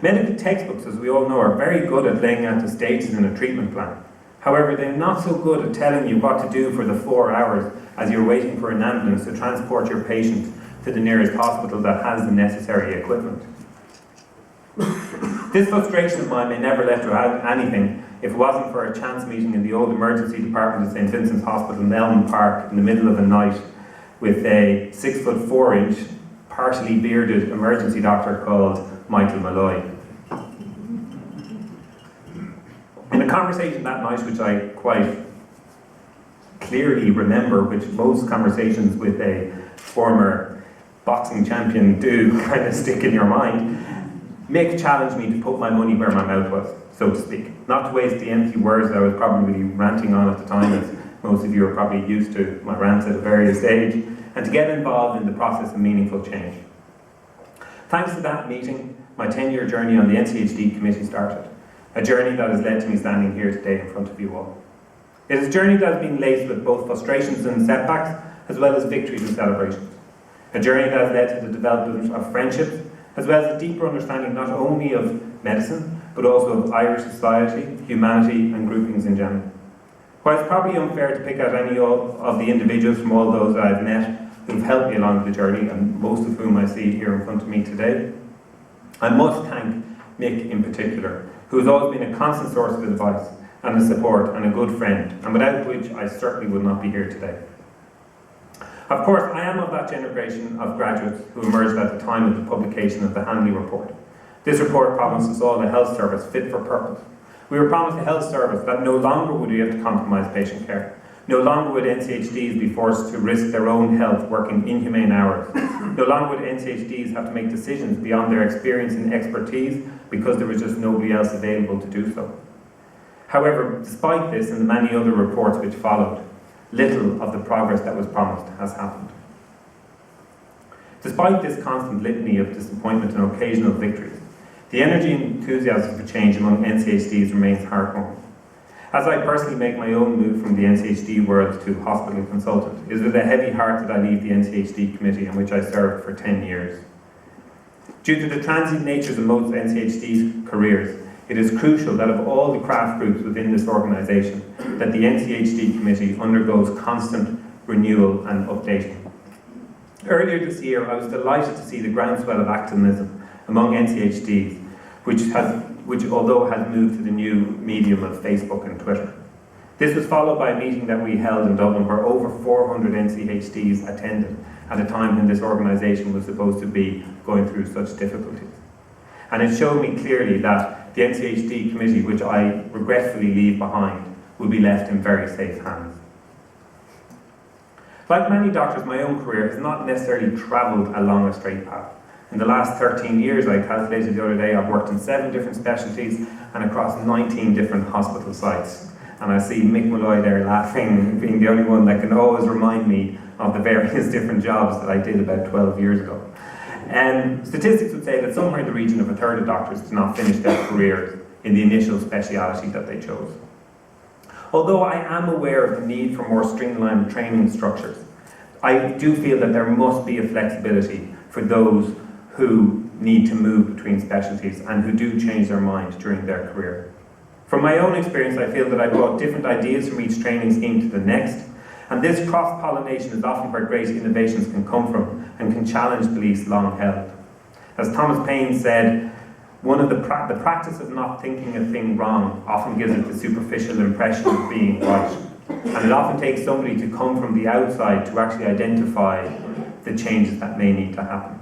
Medical textbooks, as we all know, are very good at laying out the stages in a treatment plan. However, they're not so good at telling you what to do for the 4 hours as you're waiting for an ambulance to transport your patient to the nearest hospital that has the necessary equipment. This frustration of mine may never let to anything if it wasn't for a chance meeting in the old emergency department at St Vincent's Hospital in Elm Park in the middle of the night with a 6'4" partially bearded emergency doctor called Michael Malloy. In a conversation that night, which I quite clearly remember, which most conversations with a former boxing champion do kind of stick in your mind, Mick challenged me to put my money where my mouth was, so to speak. Not to waste the empty words that I was probably ranting on at the time, as most of you are probably used to my rants at a various age, and to get involved in the process of meaningful change. Thanks to that meeting, my 10-year journey on the NCHD committee started. A journey that has led to me standing here today in front of you all. It is a journey that has been laced with both frustrations and setbacks, as well as victories and celebrations. A journey that has led to the development of friendships, as well as a deeper understanding not only of medicine, but also of Irish society, humanity, and groupings in general. While it's probably unfair to pick out any of the individuals from all those that I've met who've helped me along the journey, and most of whom I see here in front of me today, I must thank Mick in particular, who has always been a constant source of advice and a support and a good friend, and without which I certainly would not be here today. Of course, I am of that generation of graduates who emerged at the time of the publication of the Hanley report. This report promised us all a health service fit for purpose. We were promised a health service that no longer would we have to compromise patient care. No longer would NCHDs be forced to risk their own health working inhumane hours. No longer would NCHDs have to make decisions beyond their experience and expertise because there was just nobody else available to do so. However, despite this and the many other reports which followed, little of the progress that was promised has happened. Despite this constant litany of disappointment and occasional victories, the energy and enthusiasm for change among NCHDs remains heartwarming. As I personally make my own move from the NCHD world to hospital consultant, it is with a heavy heart that I leave the NCHD committee in which I served for 10 years. Due to the transient natures of most NCHD's careers, it is crucial that of all the craft groups within this organisation, that the NCHD committee undergoes constant renewal and updating. Earlier this year, I was delighted to see the groundswell of activism among NCHDs, which although has moved to the new medium of Facebook and Twitter. This was followed by a meeting that we held in Dublin where over 400 NCHDs attended at a time when this organisation was supposed to be going through such difficulties. And it showed me clearly that the NCHD committee, which I regretfully leave behind, will be left in very safe hands. Like many doctors, my own career has not necessarily travelled along a straight path. In the last 13 years, I calculated the other day, I've worked in 7 different specialties and across 19 different hospital sites. And I see Mick Malloy there laughing, being the only one that can always remind me of the various different jobs that I did about 12 years ago. Statistics would say that somewhere in the region of a third of doctors do not finish their careers in the initial speciality that they chose. Although I am aware of the need for more streamlined training structures, I do feel that there must be a flexibility for those who need to move between specialties and who do change their mind during their career. From my own experience, I feel that I brought different ideas from each training scheme to the next, and this cross-pollination is often where great innovations can come from and can challenge beliefs long held. As Thomas Paine said, the practice of not thinking a thing wrong often gives it the superficial impression of being right. And it often takes somebody to come from the outside to actually identify the changes that may need to happen.